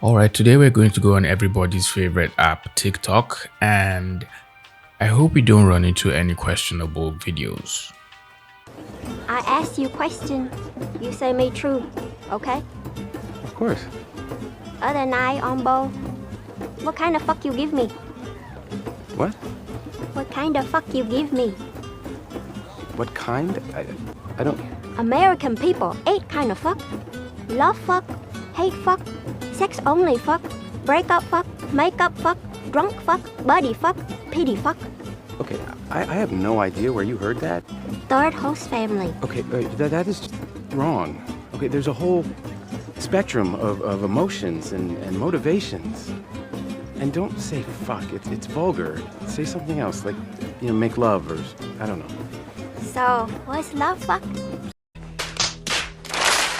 Alright, today we're going to go on everybody's favorite app, TikTok, and I hope we don't run into any questionable videos. I ask you question, you say me true, okay? Of course. Other night on bowl, what kind of fuck you give me? What? What kind of fuck you give me? What kind? I don't... American people, 8 kind of fuck. Love fuck, hate fuck, sex only fuck, break up fuck, make up fuck, drunk fuck, buddy fuck, pity fuck. Okay, I have no idea where you heard that. Third host family. Okay, that is wrong. Okay, there's a whole spectrum of emotions and motivations. And don't say fuck, it's vulgar. Say something else, like, make love or, I don't know. So, what's love fuck?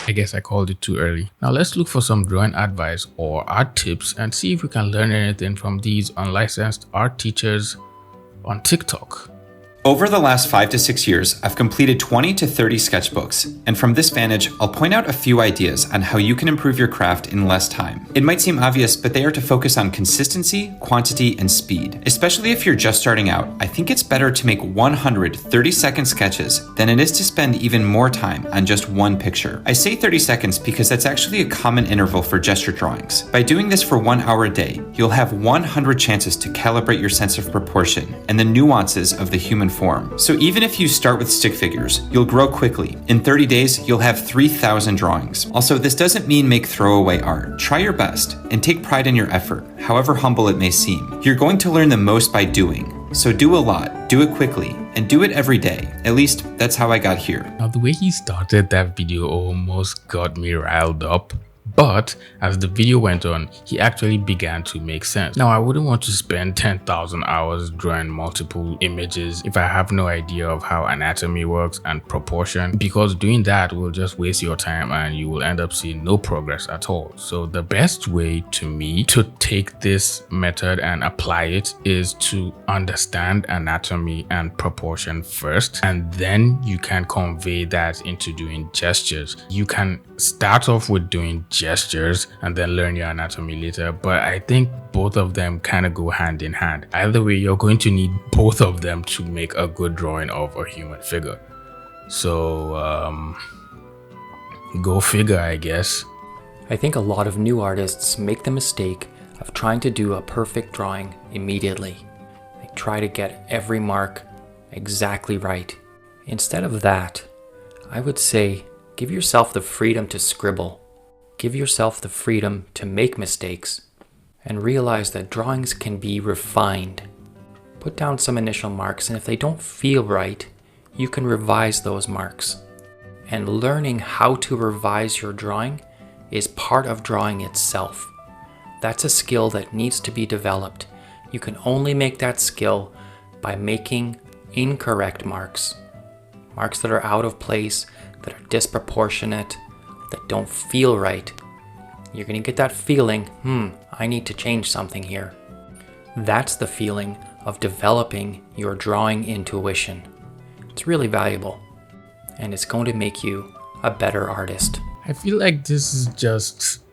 I guess I called it too early. Now let's look for some drawing advice or art tips and see if we can learn anything from these unlicensed art teachers on TikTok. Over the last 5 to 6 years, I've completed 20 to 30 sketchbooks, and from this vantage, I'll point out a few ideas on how you can improve your craft in less time. It might seem obvious, but they are to focus on consistency, quantity, and speed. Especially if you're just starting out, I think it's better to make 100 30-second sketches than it is to spend even more time on just one picture. I say 30 seconds because that's actually a common interval for gesture drawings. By doing this for 1 hour a day, you'll have 100 chances to calibrate your sense of proportion and the nuances of the human form. So even if you start with stick figures, you'll grow quickly. In 30 days, you'll have 3,000 drawings. Also, this doesn't mean make throwaway art. Try your best and take pride in your effort, however humble it may seem. You're going to learn the most by doing. So do a lot, do it quickly, and do it every day. At least, that's how I got here. Now the way he started that video almost got me riled up. But as the video went on, he actually began to make sense. Now, I wouldn't want to spend 10,000 hours drawing multiple images if I have no idea of how anatomy works and proportion, because doing that will just waste your time and you will end up seeing no progress at all. So the best way to me to take this method and apply it is to understand anatomy and proportion first, and then you can convey that into doing gestures. You can start off with doing gestures and then learn your anatomy later, but I think both of them kind of go hand in hand. Either way, you're going to need both of them to make a good drawing of a human figure. So go figure, I guess. I think a lot of new artists make the mistake of trying to do a perfect drawing immediately. They try to get every mark exactly right. Instead of that, I would say give yourself the freedom to scribble. Give yourself the freedom to make mistakes and realize that drawings can be refined. Put down some initial marks, and if they don't feel right, you can revise those marks. And learning how to revise your drawing is part of drawing itself. That's a skill that needs to be developed. You can only make that skill by making incorrect marks. Marks that are out of place, that are disproportionate, that don't feel right. You're going to get that feeling, I need to change something here. That's the feeling of developing your drawing intuition. It's really valuable, and it's going to make you a better artist. I feel like this is just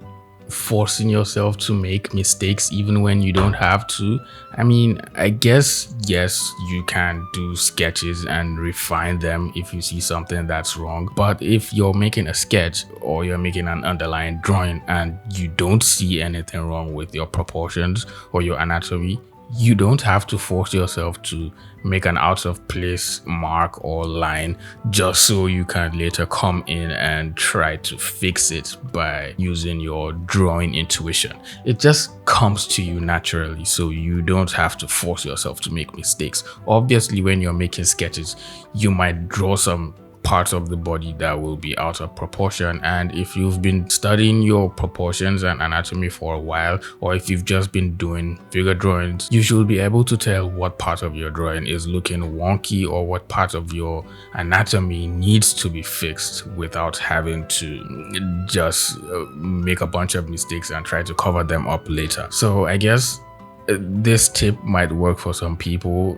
forcing yourself to make mistakes even when you don't have to. I mean, I guess, yes, you can do sketches and refine them if you see something that's wrong. But if you're making a sketch or you're making an underlying drawing and you don't see anything wrong with your proportions or your anatomy, you don't have to force yourself to make an out of place mark or line just so you can later come in and try to fix it by using your drawing intuition. It just comes to you naturally, so you don't have to force yourself to make mistakes. Obviously, when you're making sketches, you might draw some parts of the body that will be out of proportion, and if you've been studying your proportions and anatomy for a while, or if you've just been doing figure drawings, you should be able to tell what part of your drawing is looking wonky or what part of your anatomy needs to be fixed without having to just make a bunch of mistakes and try to cover them up later. So I guess this tip might work for some people,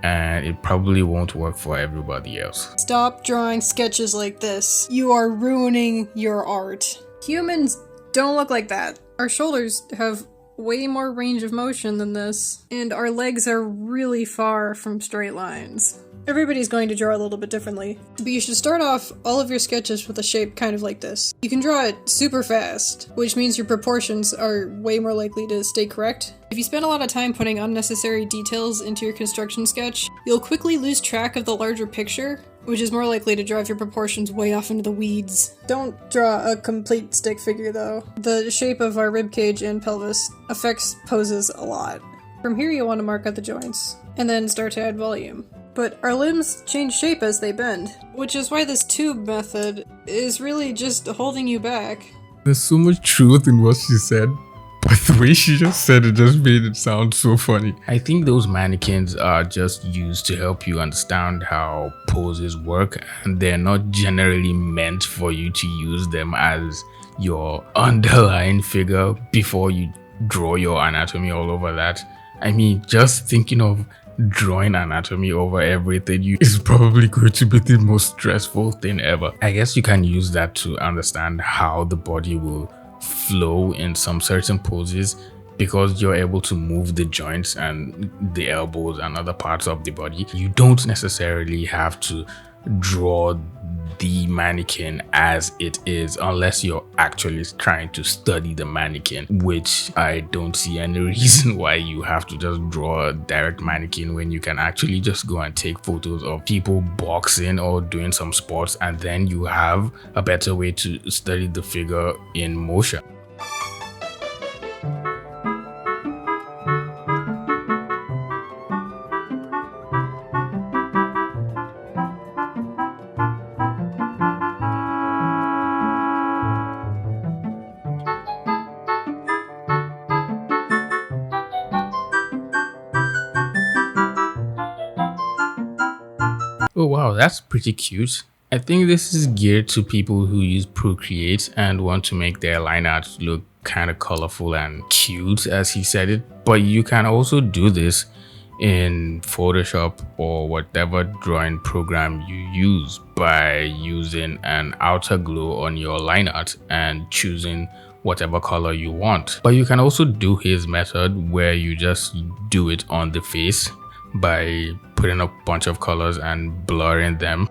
and it probably won't work for everybody else. Stop drawing sketches like this. You are ruining your art. Humans don't look like that. Our shoulders have way more range of motion than this, and our legs are really far from straight lines. Everybody's going to draw a little bit differently, but you should start off all of your sketches with a shape kind of like this. You can draw it super fast, which means your proportions are way more likely to stay correct. If you spend a lot of time putting unnecessary details into your construction sketch, you'll quickly lose track of the larger picture, which is more likely to drive your proportions way off into the weeds. Don't draw a complete stick figure though. The shape of our ribcage and pelvis affects poses a lot. From here you'll want to mark out the joints, and then start to add volume. But our limbs change shape as they bend, which is why this tube method is really just holding you back. There's so much truth in what she said, but the way she just said it just made it sound so funny. I think those mannequins are just used to help you understand how poses work, and they're not generally meant for you to use them as your underlying figure before you draw your anatomy all over that. I mean, just thinking of drawing anatomy over everything is probably going to be the most stressful thing ever. I guess you can use that to understand how the body will flow in some certain poses, because you're able to move the joints and the elbows and other parts of the body. You don't necessarily have to draw the mannequin as it is unless you're actually trying to study the mannequin, which I don't see any reason why you have to just draw a direct mannequin when you can actually just go and take photos of people boxing or doing some sports, and then you have a better way to study the figure in motion. Oh wow, that's pretty cute. I think this is geared to people who use Procreate and want to make their line art look kind of colorful and cute, as he said it. But you can also do this in Photoshop or whatever drawing program you use by using an outer glow on your line art and choosing whatever color you want. But you can also do his method where you just do it on the face by putting a bunch of colors and blurring them.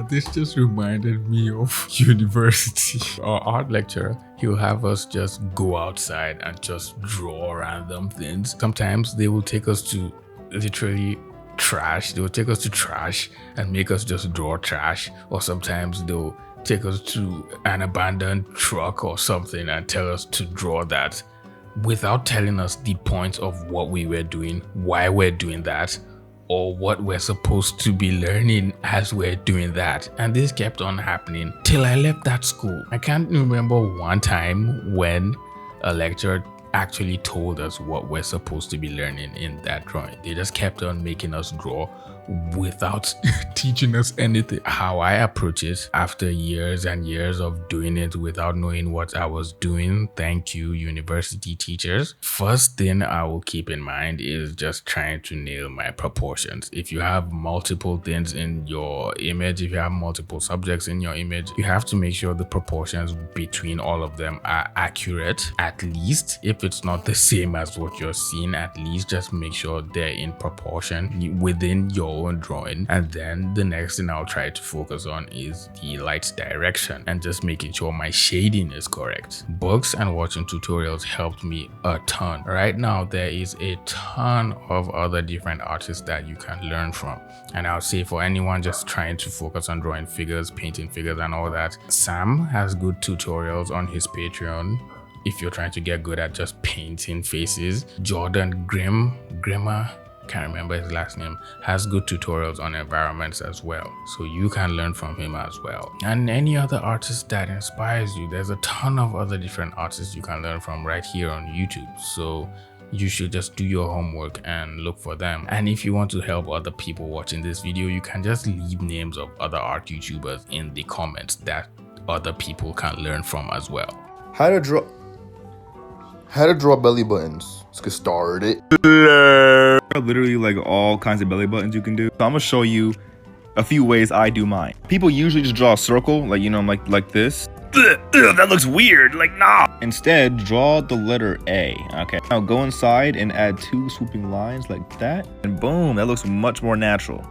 This just reminded me of university. Our art lecturer, he'll have us just go outside and just draw random things. Sometimes they will take us to literally trash. They will take us to trash and make us just draw trash. Or sometimes they'll take us to an abandoned truck or something and tell us to draw that without telling us the point of what we were doing, why we're doing that, or what we're supposed to be learning as we're doing that. And this kept on happening till I left that school. I can't remember one time when a lecturer actually told us what we're supposed to be learning in that drawing. They just kept on making us draw without teaching us anything. How I approach it after years and years of doing it without knowing what I was doing, thank you university teachers. First thing I will keep in mind is just trying to nail my proportions. If you have multiple things in your image, if you have multiple subjects in your image, you have to make sure the proportions between all of them are accurate. At least if it's not the same as what you're seeing, at least just make sure they're in proportion within your own drawing. And then the next thing I'll try to focus on is the light direction and just making sure my shading is correct. Books and watching tutorials helped me a ton. Right now there is a ton of other different artists that you can learn from, and I'll say for anyone just trying to focus on drawing figures, painting figures and all that, Sam has good tutorials on his Patreon if you're trying to get good at just painting faces. Jordan Grimmer, can't remember his last name, has good tutorials on environments as well, so you can learn from him as well. And any other artist that inspires you, there's a ton of other different artists you can learn from right here on YouTube, so you should just do your homework and look for them. And if you want to help other people watching this video, you can just leave names of other art YouTubers in the comments that other people can learn from as well. How to draw belly buttons. Let's get started. Literally like all kinds of belly buttons you can do. So I'm gonna show you a few ways I do mine. People usually just draw a circle, like, you know, like this. That looks weird, like, nah. Instead, draw the letter A. Okay, now go inside and add 2 swooping lines like that, and boom, that looks much more natural.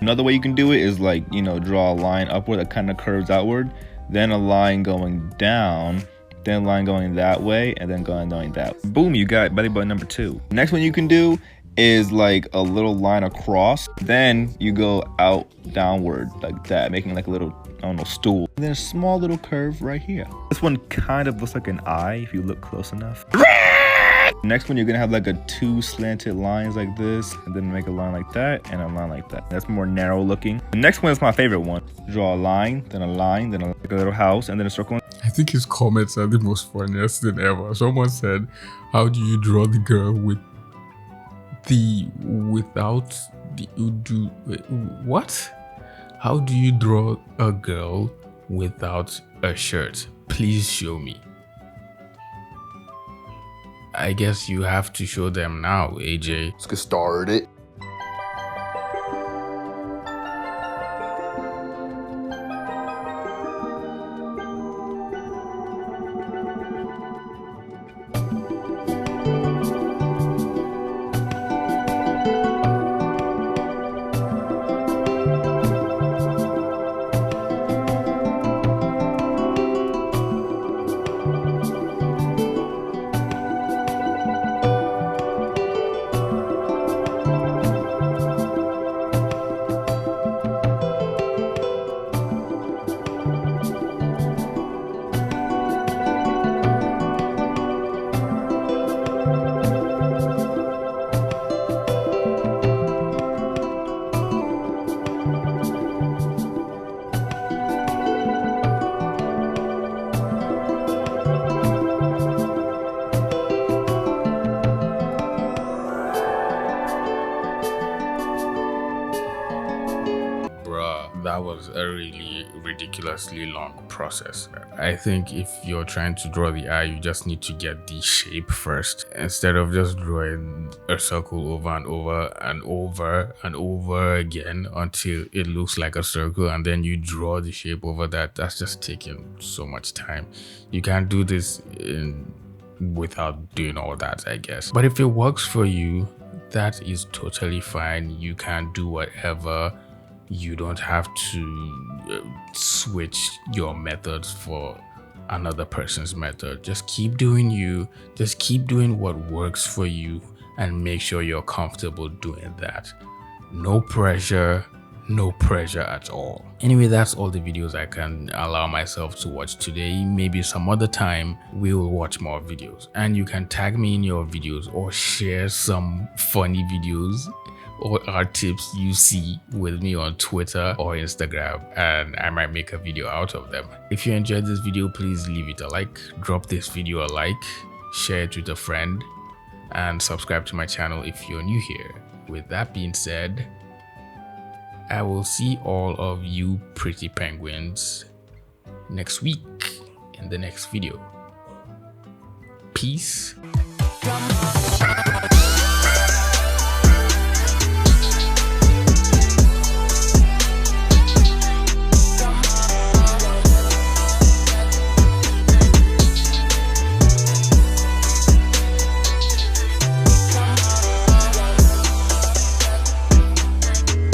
Another way you can do it is, like, you know, draw a line upward that kind of curves outward, then a line going down, then a line going that way, and then going that way. Boom, you got belly button number 2. Next one you can do is like a little line across, then you go out downward like that, making like a little, I don't know, stool. And then a small little curve right here. This one kind of looks like an eye if you look close enough. Next one, you're gonna have like a 2 slanted lines like this, and then make a line like that, and a line like that. That's more narrow looking. The next one is my favorite one. Draw a line, then like a little house, and then a circle. I think his comments are the most funniest thing ever. Someone said, how do you draw the girl without the udu? What? How do you draw a girl without a shirt? Please show me. I guess you have to show them now, AJ. Let's get started. That was a really ridiculously long process. I think if you're trying to draw the eye, you just need to get the shape first, instead of just drawing a circle over and over and over and over again until it looks like a circle, and then you draw the shape over that. That's just taking so much time. You can't do this without doing all that, I guess. But if it works for you, that is totally fine. You can do whatever. You don't have to switch your methods for another person's method. Just keep doing you. Just keep doing what works for you, and make sure you're comfortable doing that. No pressure. No pressure at all. Anyway, that's all the videos I can allow myself to watch today. Maybe some other time we will watch more videos, and you can tag me in your videos or share some funny videos or art tips you see with me on Twitter or Instagram, and I might make a video out of them. If you enjoyed this video, please leave it a like, drop this video a like, share it with a friend, and subscribe to my channel if you're new here. With that being said, I will see all of you pretty penguins next week in the next video. Peace.